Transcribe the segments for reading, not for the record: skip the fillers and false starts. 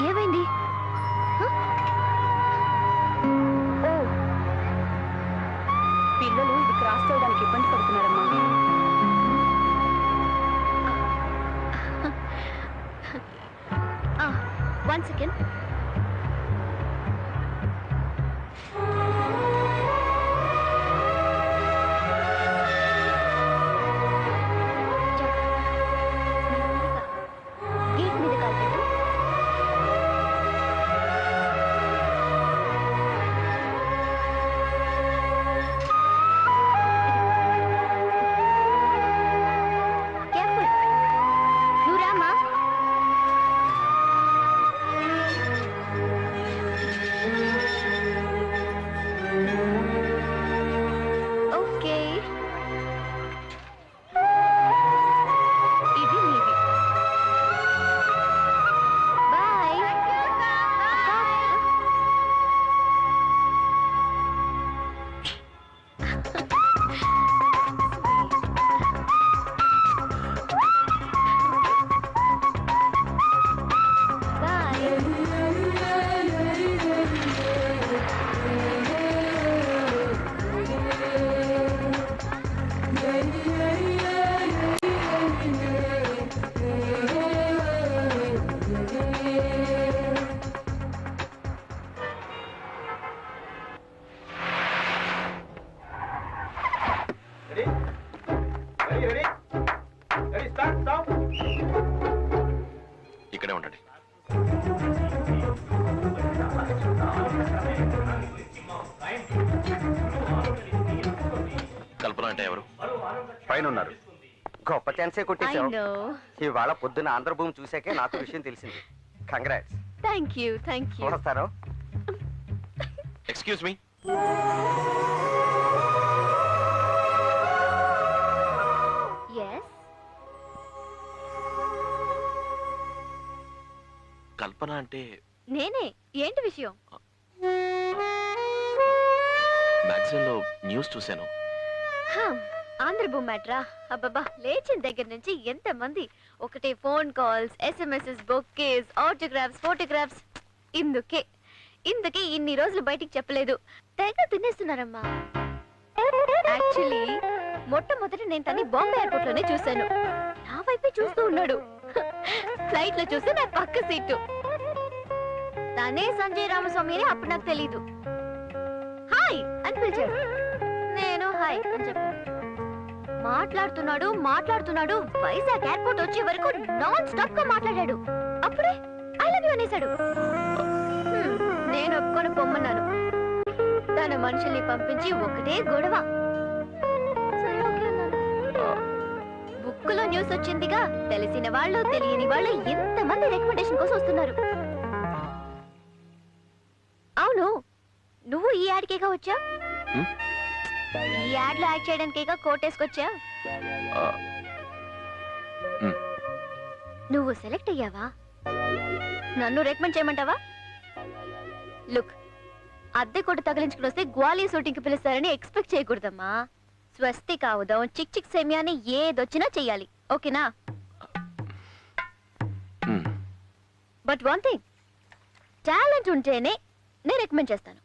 ఏమైంది? పిల్లలు ఇది క్రాస్ చేయడానికి ఇబ్బంది పడుతున్నారమ్మా. One second. గేట్ మీద కాల్పెట్టు. ఇక్కడే ఉండండి. కల్పన అంటే ఎవరు? పైన ఉన్నారు. గొప్ప ఛాన్సే కొట్టేశావు. ఇవాళ పొద్దున ఆంధ్రభూమి చూసాకే నాకు విషయం తెలిసింది. కంగ్రాట్స్. Thank you. వస్తారో? Excuse me. కల్పన అంటే నేనే. ఏంటి విషయం? మ్యాగజైన్ లో న్యూస్ చూశాను. ఆంధ్రభూమి మ్యాట్రా. అబ్బబ్బా, లేచిన దగ్గర నుంచి ఎంతమంది! ఒకటే phone calls, SMS, bouquets, autographs, photographs. ఇందుకే ఇన్ని రోజులు బయటికి చెప్పలేదు. తెగ తినేస్తున్నారమ్మా. యాక్చువల్లీ మొట్టమొదటి నేను తన్ని బాంబే ఎయిర్పోర్ట్ లోనే చూశాను. నా వైపే చూస్తూ ఉన్నాడు. ఫ్లైట్ లో చూస్తే నా పక్క సీటు. తనే సంజయ్ రామస్వామి అని అప్పుడు నాకు తెలీదు. హాయ్ అని పిలిచాడు. నేను హాయ్ అని చెప్పాను. మాట్లాడుతున్నాడు. వైజాగ్ ఎయిర్పోర్ట్ వచ్చే వరకు నాన్ స్టాప్ గా మాట్లాడాడు. అప్పుడే ఐ లవ్ యు అనేసాడు. నేను ఒప్పుకొని పొమ్మన్నాను. తన మనుషుల్ని పంపించి ఒకటే గొడవ. సరే ఓకే అన్నాను. బుక్కులో న్యూస్ వచ్చిందిగా, తెలిసిన వాళ్ళు తెలియని వాళ్ళు ఎంతమంది రికమెండేషన్ కోసం వస్తున్నారు. అవును, నువ్వు ఈ యాడ్కేగా వచ్చా? ఈ యాడ్ లో యాడ్ చేయడానికేగా కోట్ వేసుకొచ్చా? నువ్వు సెలెక్ట్ అయ్యావా? నన్ను రికమెండ్ చేయమంటావా? లుక్, అద్దె కొట్టు తగిలించుకుని వస్తే గ్వాలీ షూటింగ్ కి పిలుస్తారని ఎక్స్పెక్ట్ చేయకూడదమ్మా. స్వస్తి కావుదాం, చిక్ చిక్ సెమియాని ఏదొచ్చినా చెయ్యాలి. ఓకేనా? బట్ వన్ థింగ్, టాలెంట్ ఉంటేనే నేను రికమెండ్ చేస్తాను.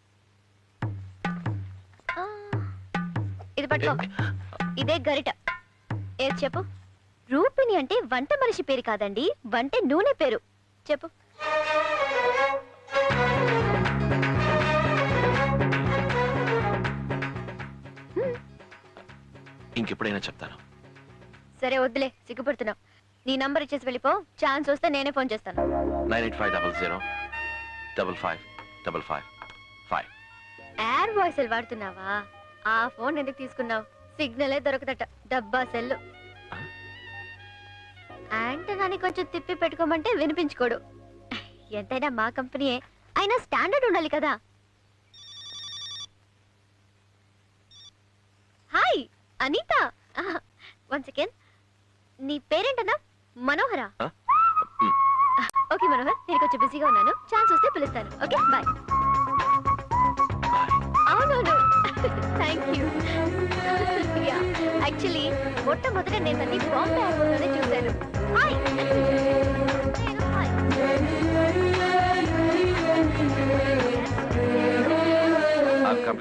ఇది పట్టుకో. ఇదే గరిట. ఏది చెప్పు? రూపిణి అంటే వంట మనిషి పేరు కాదండి, వంట నూనె పేరు. చెప్పు. ఇంకెప్పుడైనా చెప్తాను. సరే వద్దులే, సిగ్గుపడుతున్నావు. నీ నంబర్ ఇచ్చేసి వెళ్ళిపో. ఛాన్స్ వస్తే నేనే ఫోన్ చేస్తాను. 9850055555. ఎయిర్ వాయిస్ వాడుతున్నావా? ఆ ఫోన్ ఎందుకు తీసుకున్నావు? సిగ్నలే దొరకదట. డబ్బా సెల్లు. యాంటనాని కొంచెం తిప్పి పెట్టుకోమంటే వినిపించుకోడు. ఎంతైనా మా కంపెనీయే, అయినా స్టాండర్డ్ ఉండాలి కదా. హాయ్ అనిత. వన్ సెకండ్, నీ పేరేంటన్నా? మనోహరా? ఓకే మనోహర్, నేను కొంచెం బిజీగా ఉన్నాను. ఛాన్స్ వస్తే పిలుస్తాను. Okay bye. అవునవును, థ్యాంక్ యూ. యాక్చువల్లీ మొట్టమొదట నేను అన్ని బాంబే ఎయిర్పోర్ట్ లోనే చూశాను. Hi.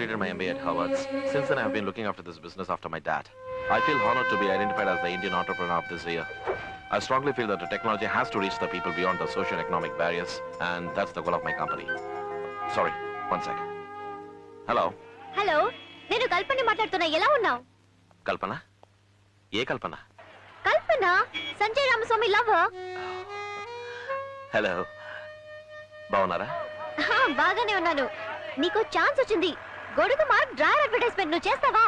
completed my MBA at Harvard. Since then, I have been looking after this business after my dad. I feel honored to be identified as the Indian entrepreneur of this year. I strongly feel that the technology has to reach the people beyond the socio-economic barriers, and that's the goal of my company. Sorry, one second. Hello, hello నేను కల్పన మాట్లాడుతున్నా. ఎలా ఉన్నావు? Kalpana? ఏ కల్పన? కల్పన, Sanjay Ramaswamy lover. Hello, బాగున్నారా? బాగానే ఉన్నాను. నీకు chance వచ్చింది. గొడుగు మా డ్రైవర్ అడ్వర్టైజ్మెంట్ నువ్వు చేస్తావా?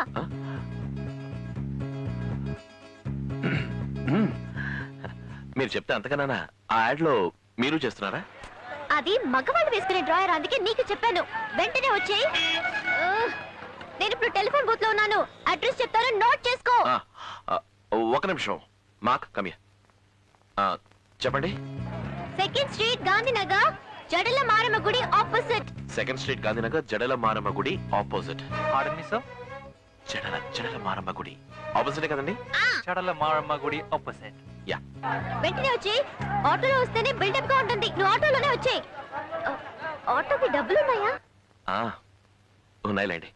మీరు చెప్తే అంతకన్నా ఆ యాడ్ లో మీరు చేస్తున్నారా? అది మగవాళ్ళు వేసుకునే డ్రాయర్, అందుకే నీకు చెప్పాను. వెంటనే వచ్చేయ్. నేను ఇప్పుడు టెలిఫోన్ బూత్ లో ఉన్నాను. అడ్రస్ చెప్తాను, నోట్ చేసుకో. ఒక నిమిషం. Mark come here. చెప్పండి. 2nd స్ట్రీట్ గాంధీనగర్, జడల మారమ్మ గుడి ఆపోజిట్. 2nd స్ట్రీట్ గాంధీనగర్, జడల మారమ్మ గుడి ఆపోజిట్. పాడన్ మీ సార్. జడల మారమ్మ గుడి ఆపోజిట్ కదండి? జడల మారమ్మ గుడి ఆపోజిట్. యా. వెంటనే వచ్చేయ్. ఆటోలో వస్తేనే బిల్డప్ గా ఉంటుంది. నువ్వు ఆటోలోనే వచ్చేయ్. ఆటోకి డబ్బులు ఉన్నాయా? ఉన్నాయిలేండి.